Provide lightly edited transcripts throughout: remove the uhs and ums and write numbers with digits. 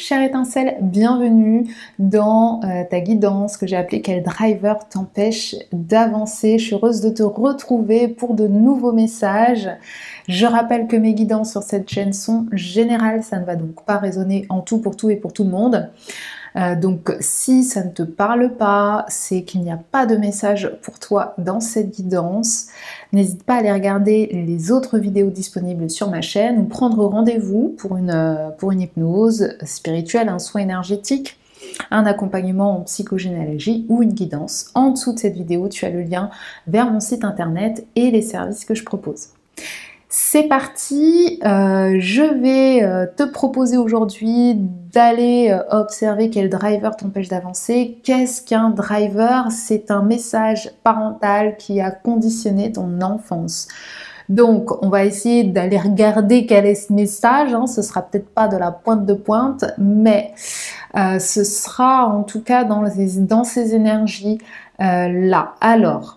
chère étincelle, bienvenue dans ta guidance que j'ai appelée Quel driver t'empêche d'avancer. Je suis heureuse de te retrouver pour de nouveaux messages. Je rappelle que mes guidances sur cette chaîne sont générales, ça ne va donc pas résonner en tout pour tout et pour tout le monde. Donc si ça ne te parle pas, c'est qu'il n'y a pas de message pour toi dans cette guidance. N'hésite pas à aller regarder les autres vidéos disponibles sur ma chaîne ou prendre rendez-vous pour une hypnose spirituelle, un soin énergétique, un accompagnement en psychogénéalogie ou une guidance. En dessous de cette vidéo, tu as le lien vers mon site internet et les services que je propose. C'est parti, je vais te proposer aujourd'hui d'aller observer quel driver t'empêche d'avancer. Qu'est-ce qu'un driver? C'est un message parental qui a conditionné ton enfance. Donc, on va essayer d'aller regarder quel est ce message. Ce sera peut-être pas de la pointe de pointe, mais ce sera en tout cas dans ces énergies là. Alors,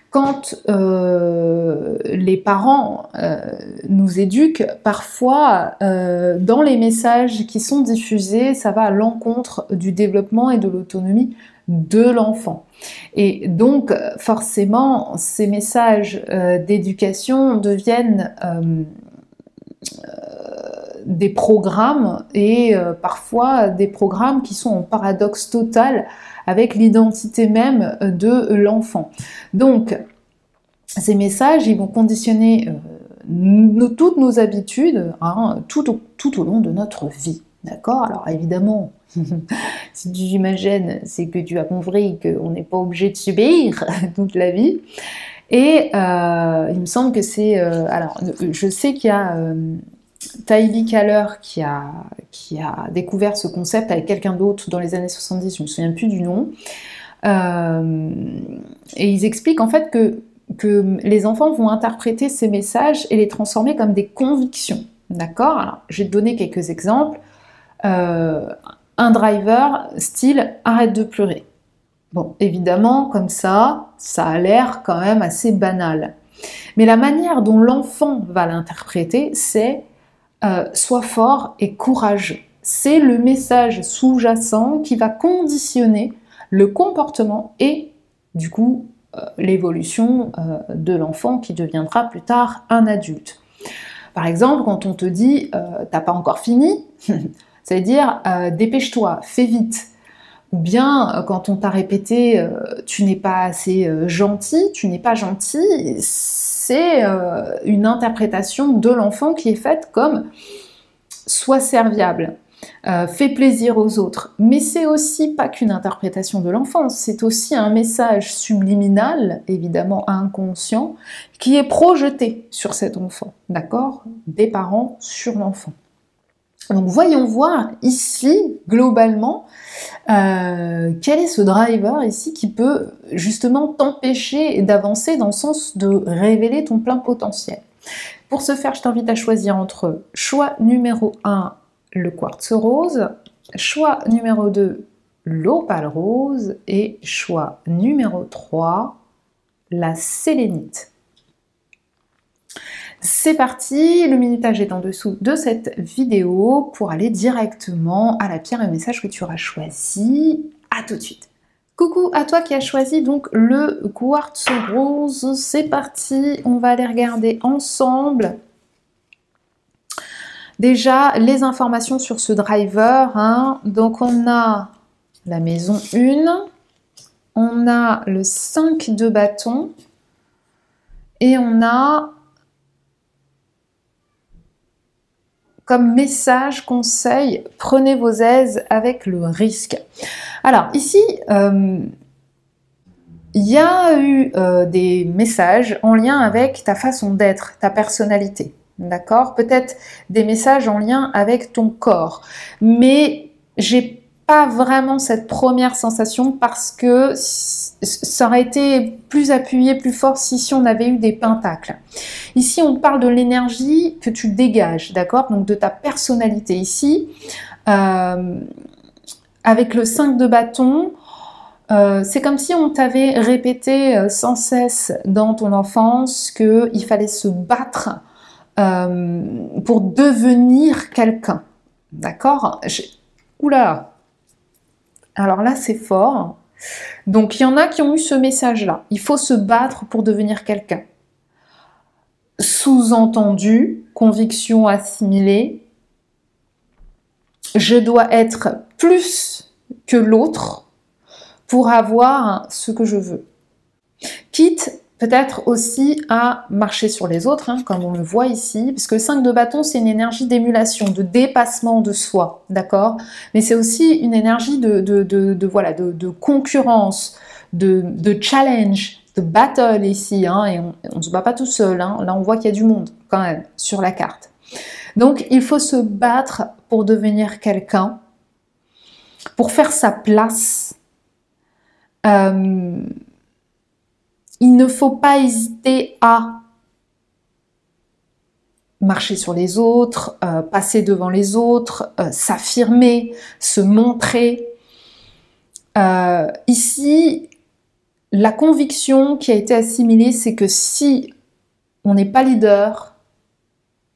quand les parents nous éduquent, parfois dans les messages qui sont diffusés, ça va à l'encontre du développement et de l'autonomie de l'enfant. Et donc forcément, ces messages d'éducation deviennent des programmes et parfois des programmes qui sont en paradoxe total avec l'identité même de l'enfant. Donc, ces messages, ils vont conditionner toutes nos habitudes tout au long de notre vie. D'accord? Alors évidemment, si tu imagines, c'est que tu as compris qu'on n'est pas obligé de subir toute la vie. Et il me semble que c'est... alors, je sais qu'il y a... Taïbi Kaler qui a découvert ce concept avec quelqu'un d'autre dans les années 70, je ne me souviens plus du nom, et ils expliquent en fait que les enfants vont interpréter ces messages et les transformer comme des convictions, d'accord? Alors, je vais te donner quelques exemples. Un driver style « arrête de pleurer ». Bon, évidemment, comme ça a l'air quand même assez banal. Mais la manière dont l'enfant va l'interpréter, c'est sois fort et courageux. C'est le message sous-jacent qui va conditionner le comportement et du coup l'évolution de l'enfant qui deviendra plus tard un adulte. Par exemple, quand on te dit t'as pas encore fini, ça veut dire dépêche-toi, fais vite. Ou bien quand on t'a répété tu n'es pas assez gentil, tu n'es pas gentil, c'est une interprétation de l'enfant qui est faite comme sois serviable, fais plaisir aux autres. Mais c'est aussi pas qu'une interprétation de l'enfant, c'est aussi un message subliminal, évidemment inconscient, qui est projeté sur cet enfant, d'accord? Des parents sur l'enfant. Donc voyons voir ici, globalement, quel est ce driver ici qui peut justement t'empêcher d'avancer dans le sens de révéler ton plein potentiel. Pour ce faire, je t'invite à choisir entre choix numéro 1, le quartz rose, choix numéro 2, l'opale rose et choix numéro 3, la sélénite. C'est parti, le minutage est en dessous de cette vidéo pour aller directement à la pierre et au message que tu auras choisi. À tout de suite. Coucou à toi qui as choisi donc le quartz rose, c'est parti, on va aller regarder ensemble. Déjà, les informations sur ce driver, donc on a la maison 1, on a le 5 de bâton et on a comme message, conseil, prenez vos aises avec le risque. Alors ici, il y a eu des messages en lien avec ta façon d'être, ta personnalité, d'accord? Peut-être des messages en lien avec ton corps, mais j'ai pas vraiment cette première sensation parce que ça aurait été plus appuyé, plus fort si on avait eu des pentacles. Ici, on parle de l'énergie que tu dégages, d'accord? Donc de ta personnalité. Ici, avec le 5 de bâton, c'est comme si on t'avait répété sans cesse dans ton enfance qu'il fallait se battre pour devenir quelqu'un. D'accord? Oula! Alors là, c'est fort. Donc, il y en a qui ont eu ce message-là. Il faut se battre pour devenir quelqu'un. Sous-entendu, conviction assimilée, je dois être plus que l'autre pour avoir ce que je veux. Quitte peut-être aussi à marcher sur les autres, hein, comme on le voit ici, parce que le 5 de bâton, c'est une énergie d'émulation, de dépassement de soi, d'accord? Mais c'est aussi une énergie de concurrence, de challenge, de battle ici, hein, et on ne se bat pas tout seul, hein, là on voit qu'il y a du monde quand même sur la carte. Donc il faut se battre pour devenir quelqu'un, pour faire sa place. Il ne faut pas hésiter à marcher sur les autres, passer devant les autres, s'affirmer, se montrer. Ici, la conviction qui a été assimilée, c'est que si on n'est pas leader,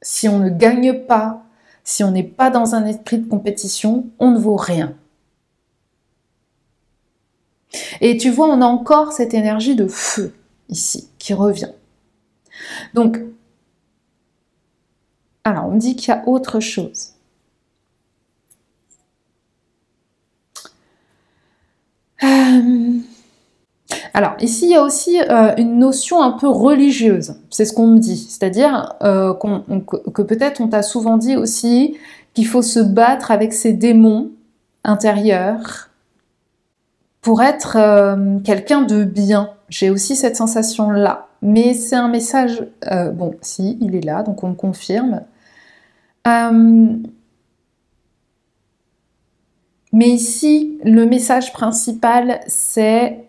si on ne gagne pas, si on n'est pas dans un esprit de compétition, on ne vaut rien. Et tu vois, on a encore cette énergie de feu ici qui revient. Donc, alors on me dit qu'il y a autre chose. Alors ici, il y a aussi une notion un peu religieuse, c'est ce qu'on me dit. C'est-à-dire que peut-être on t'a souvent dit aussi qu'il faut se battre avec ses démons intérieurs pour être quelqu'un de bien. J'ai aussi cette sensation-là. Mais c'est un message... bon, si, il est là, donc on me confirme. Mais ici, le message principal, c'est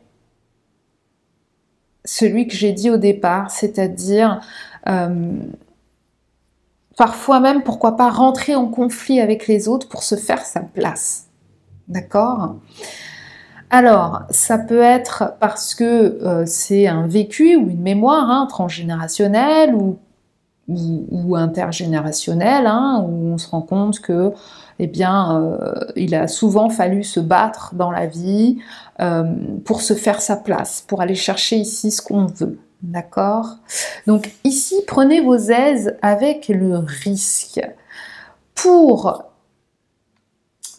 celui que j'ai dit au départ, c'est-à-dire parfois même, pourquoi pas rentrer en conflit avec les autres pour se faire sa place. D'accord ? Alors, ça peut être parce que c'est un vécu ou une mémoire transgénérationnelle ou intergénérationnelle, où on se rend compte que, eh bien, il a souvent fallu se battre dans la vie pour se faire sa place, pour aller chercher ici ce qu'on veut. D'accord ? Donc ici, prenez vos aises avec le risque. Pour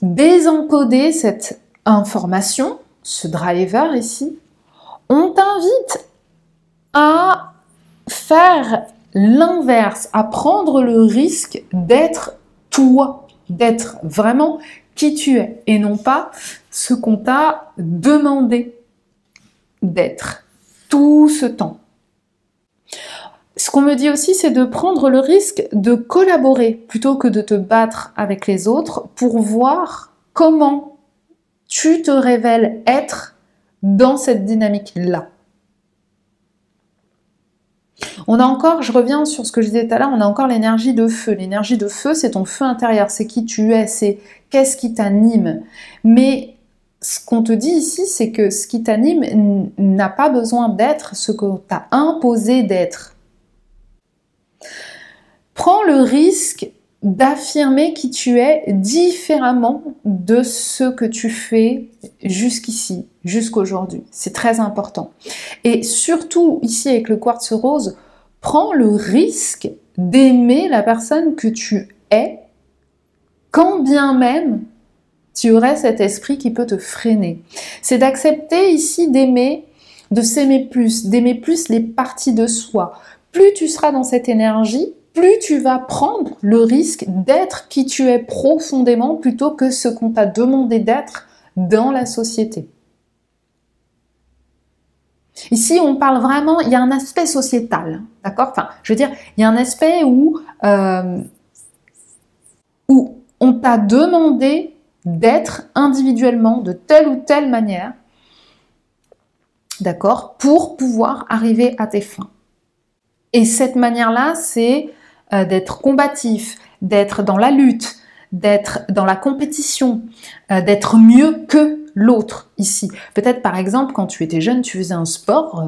désencoder cette information, ce driver ici, on t'invite à faire l'inverse, à prendre le risque d'être toi, d'être vraiment qui tu es, et non pas ce qu'on t'a demandé d'être tout ce temps. Ce qu'on me dit aussi, c'est de prendre le risque de collaborer plutôt que de te battre avec les autres pour voir comment tu te révèles être dans cette dynamique-là. On a encore, je reviens sur ce que je disais tout à l'heure, on a encore l'énergie de feu. L'énergie de feu, c'est ton feu intérieur, c'est qui tu es, c'est qu'est-ce qui t'anime. Mais ce qu'on te dit ici, c'est que ce qui t'anime n'a pas besoin d'être ce qu'on t'a imposé d'être. Prends le risque d'affirmer qui tu es différemment de ce que tu fais jusqu'ici, jusqu'aujourd'hui. C'est très important. Et surtout, ici avec le quartz rose, prends le risque d'aimer la personne que tu es, quand bien même tu aurais cet esprit qui peut te freiner. C'est d'accepter ici d'aimer, de s'aimer plus, d'aimer plus les parties de soi. Plus tu seras dans cette énergie, plus tu vas prendre le risque d'être qui tu es profondément plutôt que ce qu'on t'a demandé d'être dans la société. Ici, on parle vraiment, il y a un aspect sociétal, d'accord ? Enfin, je veux dire, il y a un aspect où on t'a demandé d'être individuellement de telle ou telle manière, d'accord ? Pour pouvoir arriver à tes fins. Et cette manière-là, c'est d'être combatif, d'être dans la lutte, d'être dans la compétition, d'être mieux que l'autre ici. Peut-être par exemple, quand tu étais jeune, tu faisais un sport,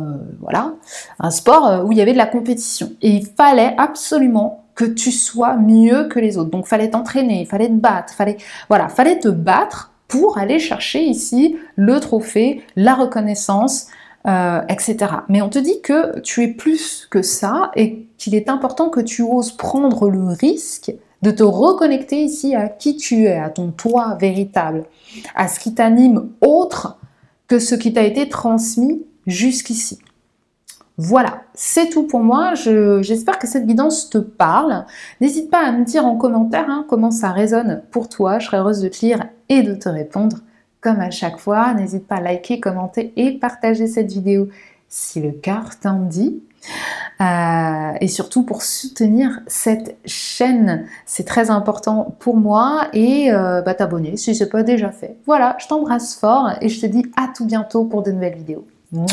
un sport où il y avait de la compétition. Et il fallait absolument que tu sois mieux que les autres. Donc, fallait t'entraîner, il fallait te battre, fallait te battre pour aller chercher ici le trophée, la reconnaissance, etc. Mais on te dit que tu es plus que ça et qu'il est important que tu oses prendre le risque de te reconnecter ici à qui tu es, à ton toi véritable, à ce qui t'anime autre que ce qui t'a été transmis jusqu'ici. Voilà, c'est tout pour moi. J'espère que cette guidance te parle. N'hésite pas à me dire en commentaire comment ça résonne pour toi. Je serai heureuse de te lire et de te répondre comme à chaque fois. N'hésite pas à liker, commenter et partager cette vidéo si le cœur t'en dit. Et surtout pour soutenir cette chaîne, c'est très important pour moi, et t'abonner si ce n'est pas déjà fait. Voilà, je t'embrasse fort et je te dis à tout bientôt pour de nouvelles vidéos. Ciao,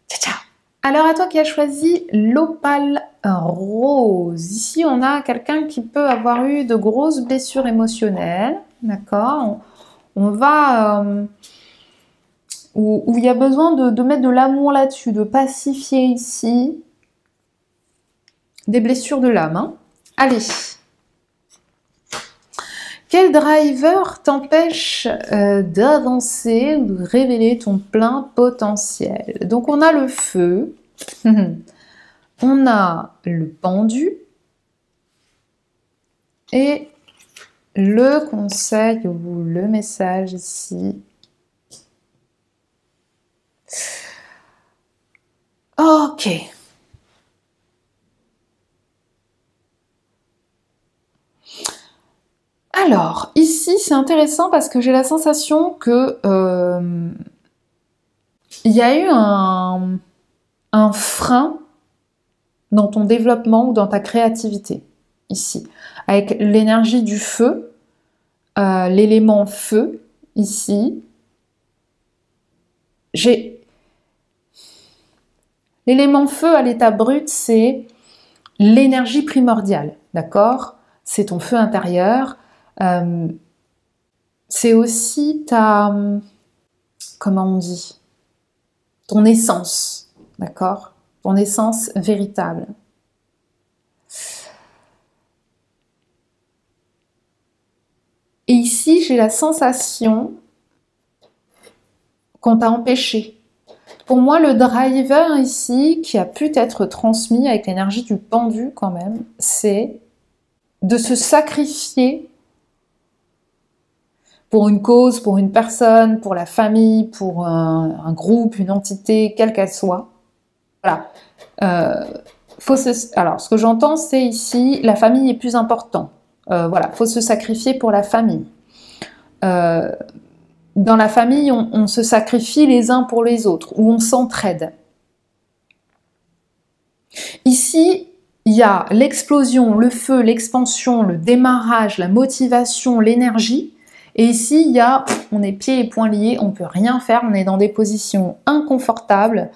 ciao. Alors à toi qui as choisi l'opale rose, ici on a quelqu'un qui peut avoir eu de grosses blessures émotionnelles, d'accord, on va... où il y a besoin de mettre de l'amour là-dessus, de pacifier ici des blessures de l'âme. Allez. Quel driver t'empêche d'avancer ou de révéler ton plein potentiel? Donc on a le feu, on a le pendu et le conseil ou le message ici. Ok. Alors, ici, c'est intéressant parce que j'ai la sensation que il y a eu un frein dans ton développement ou dans ta créativité, ici. Avec l'énergie du feu, l'élément feu, ici. L'élément feu à l'état brut, c'est l'énergie primordiale, d'accord? C'est ton feu intérieur. C'est aussi ta, comment on dit, ton essence, d'accord, ton essence véritable. Et ici, j'ai la sensation qu'on t'a empêché. Pour moi, le driver ici, qui a pu être transmis avec l'énergie du pendu quand même, c'est de se sacrifier pour une cause, pour une personne, pour la famille, pour un groupe, une entité, quelle qu'elle soit. Voilà. Alors, ce que j'entends, c'est ici, la famille est plus important. Voilà, faut se sacrifier pour la famille. Dans la famille, on se sacrifie les uns pour les autres, ou on s'entraide. Ici, il y a l'explosion, le feu, l'expansion, le démarrage, la motivation, l'énergie. Et ici, il y a, on est pieds et poings liés, on ne peut rien faire, on est dans des positions inconfortables.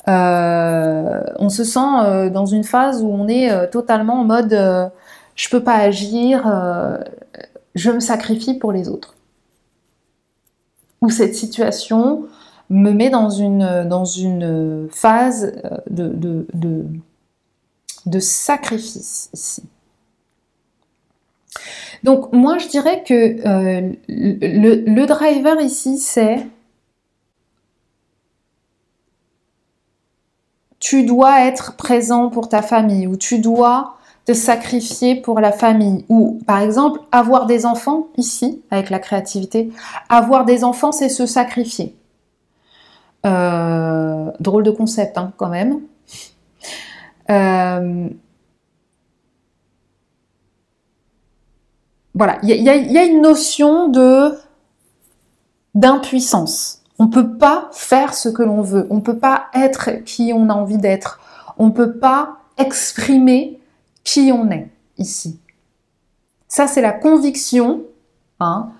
On se sent dans une phase où on est totalement en mode je ne peux pas agir, je me sacrifie pour les autres. Où cette situation me met dans une phase de sacrifice ici. Donc moi je dirais que le driver ici c'est tu dois être présent pour ta famille, ou tu dois te sacrifier pour la famille, ou par exemple avoir des enfants ici avec la créativité, avoir des enfants c'est se sacrifier. Drôle de concept hein, quand même. Voilà, il y a une notion d'impuissance. On ne peut pas faire ce que l'on veut. On ne peut pas être qui on a envie d'être. On ne peut pas exprimer qui on est ici. Ça, c'est la conviction hein,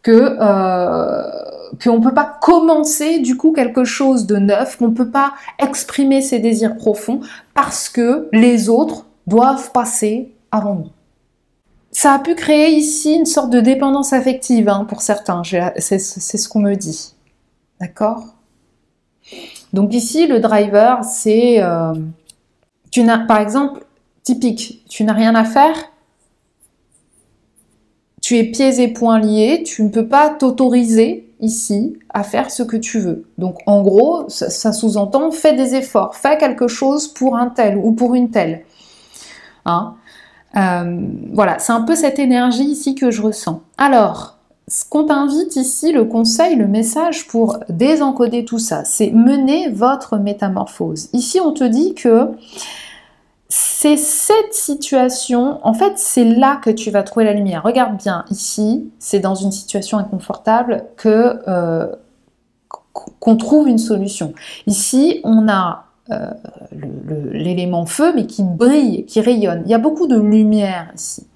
qu'on ne peut pas commencer du coup quelque chose de neuf, qu'on ne peut pas exprimer ses désirs profonds parce que les autres doivent passer avant nous. Ça a pu créer ici une sorte de dépendance affective hein, pour certains, c'est ce qu'on me dit. D'accord? Donc ici, le driver, c'est... par exemple, typique, tu n'as rien à faire, tu es pieds et poings liés, tu ne peux pas t'autoriser ici à faire ce que tu veux. Donc en gros, ça sous-entend fais des efforts, fais quelque chose pour un tel ou pour une telle. Hein? Voilà, c'est un peu cette énergie ici que je ressens. Alors, ce qu'on t'invite ici, le conseil, le message pour désencoder tout ça, c'est mener votre métamorphose. Ici, on te dit que c'est cette situation, en fait, c'est là que tu vas trouver la lumière. Regarde bien, ici, c'est dans une situation inconfortable qu'on trouve une solution. Ici, on a l'élément feu, mais qui brille, qui rayonne. Il y a beaucoup de lumière ici.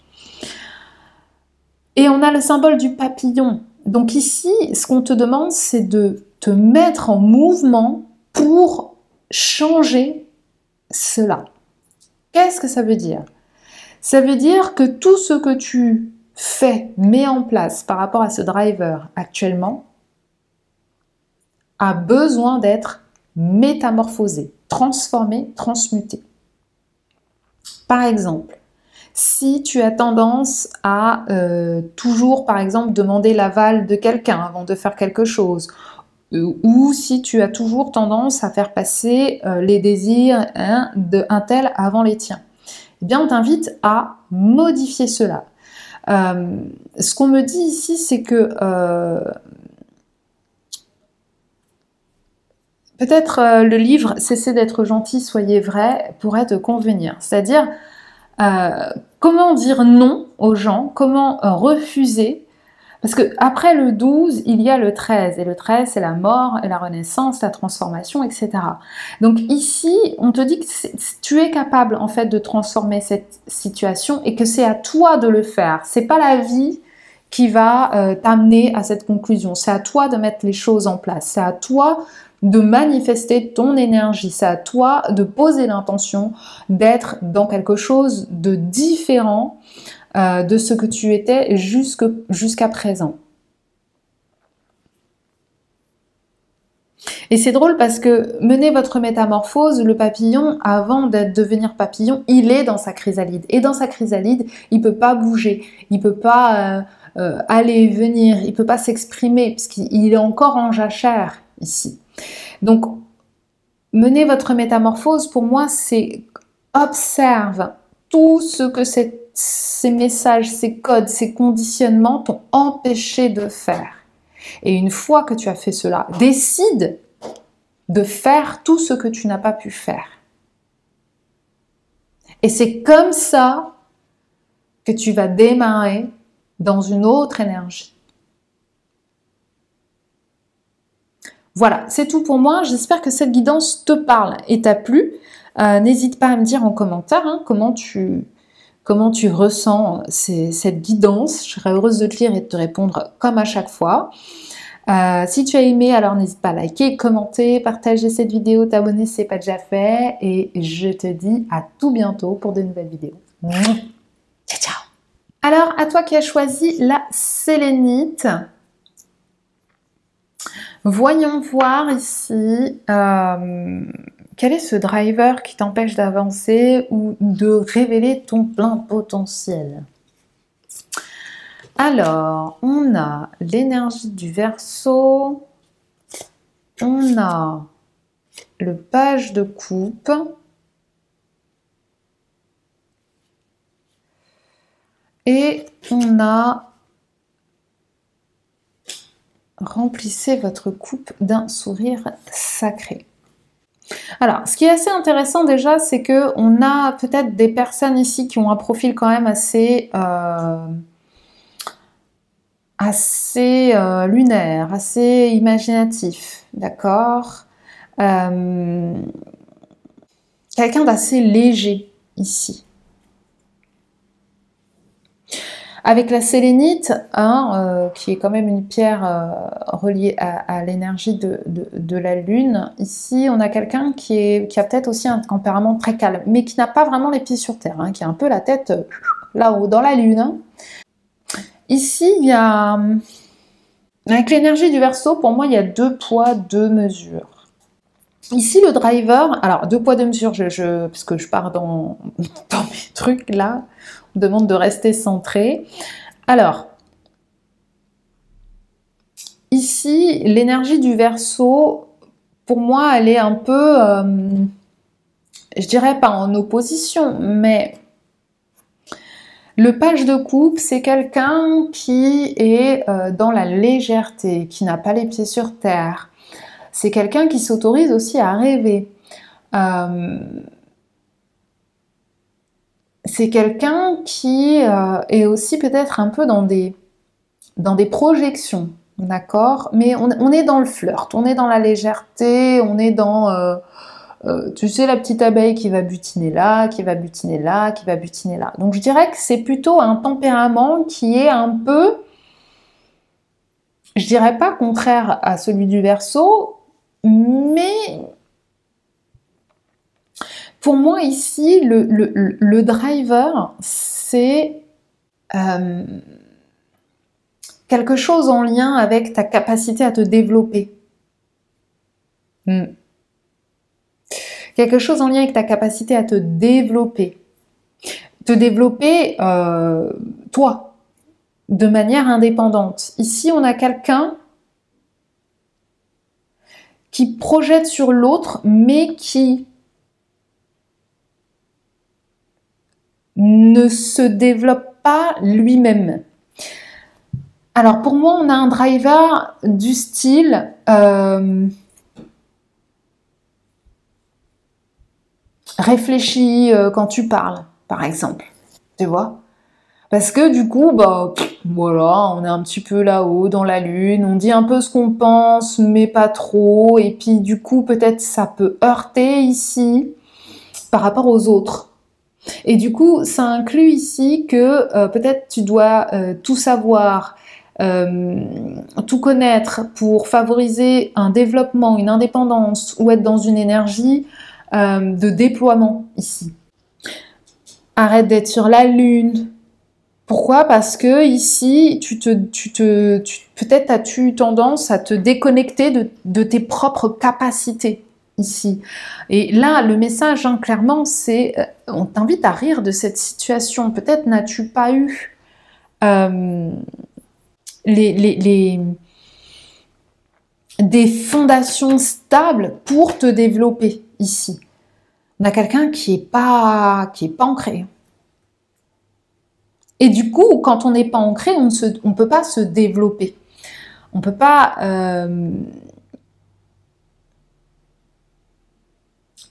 Et on a le symbole du papillon. Donc ici, ce qu'on te demande, c'est de te mettre en mouvement pour changer cela. Qu'est-ce que ça veut dire? Ça veut dire que tout ce que tu fais, mets en place par rapport à ce driver actuellement, a besoin d'être métamorphosé, transformé, transmuté. Par exemple, si tu as tendance à toujours, par exemple, demander l'aval de quelqu'un avant de faire quelque chose, ou si tu as toujours tendance à faire passer les désirs d'un tel avant les tiens, eh bien on t'invite à modifier cela. Ce qu'on me dit ici, c'est que peut-être le livre « Cessez d'être gentil, soyez vrai » pourrait te convenir. C'est-à-dire, comment dire non aux gens, comment refuser. Parce que après le 12, il y a le 13. Et le 13, c'est la mort et la renaissance, la transformation, etc. Donc ici, on te dit que tu es capable en fait de transformer cette situation et que c'est à toi de le faire. C'est pas la vie qui va t'amener à cette conclusion. C'est à toi de mettre les choses en place. C'est à toi de manifester ton énergie. C'est à toi de poser l'intention d'être dans quelque chose de différent de ce que tu étais jusqu'à présent. Et c'est drôle parce que mener votre métamorphose, le papillon, avant de devenir papillon, il est dans sa chrysalide. Et dans sa chrysalide, il ne peut pas bouger, il ne peut pas aller et venir, il ne peut pas s'exprimer, puisqu'il est encore en jachère ici. Donc, mener votre métamorphose, pour moi, c'est observe tout ce que ces messages, ces codes, ces conditionnements t'ont empêché de faire. Et une fois que tu as fait cela, décide de faire tout ce que tu n'as pas pu faire. Et c'est comme ça que tu vas démarrer dans une autre énergie. Voilà, c'est tout pour moi. J'espère que cette guidance te parle et t'a plu. N'hésite pas à me dire en commentaire comment tu ressens cette guidance. Je serais heureuse de te lire et de te répondre comme à chaque fois. Si tu as aimé, alors n'hésite pas à liker, commenter, partager cette vidéo, t'abonner si ce n'est pas déjà fait. Et je te dis à tout bientôt pour de nouvelles vidéos. Ciao, ciao. Alors, à toi qui as choisi la sélénite, voyons voir ici quel est ce driver qui t'empêche d'avancer ou de révéler ton plein potentiel. Alors, on a l'énergie du Verseau, on a le page de coupe, et on a remplissez votre coupe d'un sourire sacré. Alors, ce qui est assez intéressant déjà, c'est que on a peut-être des personnes ici qui ont un profil quand même assez lunaire, assez imaginatif, d'accord? Quelqu'un d'assez léger ici. Avec la sélénite, qui est quand même une pierre reliée à l'énergie de la lune, ici on a quelqu'un qui a peut-être aussi un tempérament très calme, mais qui n'a pas vraiment les pieds sur terre, qui a un peu la tête là-haut, dans la lune. Ici, il y a... Avec l'énergie du Verseau, pour moi, il y a 2 poids, 2 mesures. Ici, le driver, alors deux poids, deux mesures, parce que je pars dans mes trucs là, on me demande de rester centré. Alors, ici, l'énergie du Verseau, pour moi, elle est un peu, je dirais pas en opposition, mais le page de coupe, c'est quelqu'un qui est dans la légèreté, qui n'a pas les pieds sur terre. C'est quelqu'un qui s'autorise aussi à rêver. C'est quelqu'un qui est aussi peut-être un peu dans des projections, d'accord? Mais on est dans le flirt, on est dans la légèreté, on est dans, tu sais, la petite abeille qui va butiner là, qui va butiner là, qui va butiner là. Donc je dirais que c'est plutôt un tempérament qui est un peu, je dirais pas contraire à celui du Verseau, mais pour moi ici, le driver, c'est quelque chose en lien avec ta capacité à te développer. Quelque chose en lien avec ta capacité à te développer. Te développer, toi, de manière indépendante. Ici, on a quelqu'un qui projette sur l'autre, mais qui ne se développe pas lui-même. Alors pour moi, on a un driver du style réfléchis quand tu parles, par exemple, tu vois. Parce que du coup, bah voilà, on est un petit peu là-haut dans la lune, on dit un peu ce qu'on pense, mais pas trop, et puis du coup peut-être ça peut heurter ici par rapport aux autres. Et du coup, ça inclut ici que peut-être tu dois tout savoir, tout connaître pour favoriser un développement, une indépendance ou être dans une énergie de déploiement ici. Arrête d'être sur la lune. Pourquoi? Parce que ici, peut-être as-tu tendance à te déconnecter de tes propres capacités ici. Et là, le message, hein, clairement, c'est on t'invite à rire de cette situation. Peut-être n'as-tu pas eu des fondations stables pour te développer ici. On a quelqu'un qui est pas ancré. Et du coup, quand on n'est pas ancré, on ne peut pas se développer. On ne peut pas...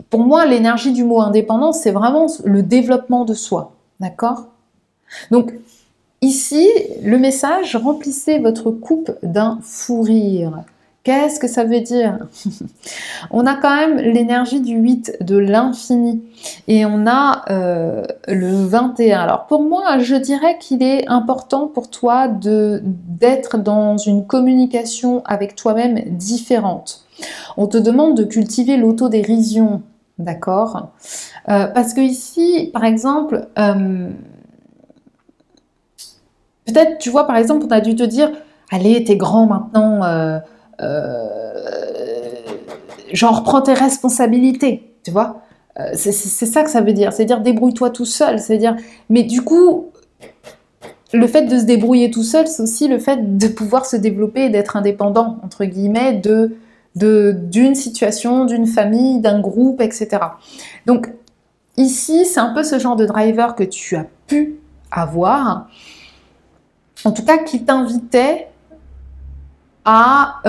Pour moi, l'énergie du mot indépendance, c'est vraiment le développement de soi. D'accord? Donc, ici, le message, remplissez votre coupe d'un fou rire. Qu'est-ce que ça veut dire? On a quand même l'énergie du 8 de l'infini et on a le 21. Alors pour moi, je dirais qu'il est important pour toi d'être dans une communication avec toi-même différente. On te demande de cultiver l'autodérision, d'accord? Parce que ici, par exemple, peut-être, tu vois, par exemple, on a dû te dire « Allez, t'es grand maintenant, genre prends tes responsabilités, tu vois, c'est ça que ça veut dire, c'est dire débrouille-toi tout seul, c'est dire, mais du coup, le fait de se débrouiller tout seul, c'est aussi le fait de pouvoir se développer et d'être indépendant, entre guillemets, d'une situation, d'une famille, d'un groupe, etc. Donc, ici, c'est un peu ce genre de driver que tu as pu avoir, en tout cas qui t'invitait à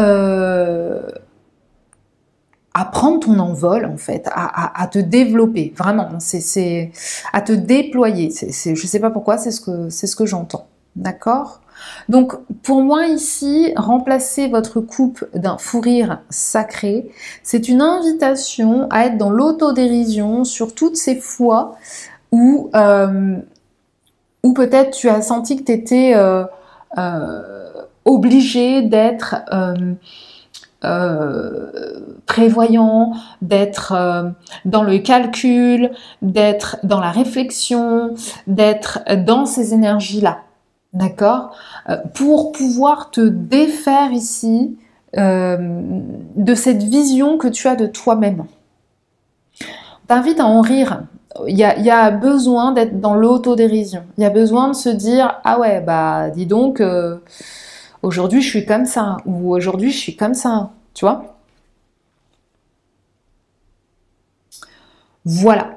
prendre ton envol, en fait, à te développer, vraiment, c'est à te déployer. Je ne sais pas pourquoi, c'est ce que j'entends. D'accord? Donc, pour moi, ici, remplacer votre coupe d'un fou rire sacré, c'est une invitation à être dans l'autodérision sur toutes ces fois où peut-être tu as senti que tu étais obligé d'être prévoyant, d'être dans le calcul, d'être dans la réflexion, d'être dans ces énergies-là, d'accord? Pour pouvoir te défaire ici de cette vision que tu as de toi-même. T'invite à en rire. Il y a besoin d'être dans l'autodérision. Il y a besoin de se dire, ah ouais, bah dis donc, aujourd'hui je suis comme ça, ou aujourd'hui je suis comme ça, tu vois. Voilà.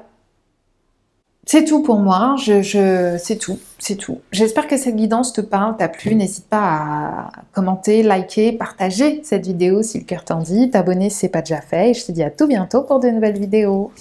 C'est tout pour moi, c'est tout, c'est tout. J'espère que cette guidance te parle, t'a plu. N'hésite pas à commenter, liker, partager cette vidéo si le cœur t'en dit, t'abonner si c'est pas déjà fait. Et je te dis à tout bientôt pour de nouvelles vidéos.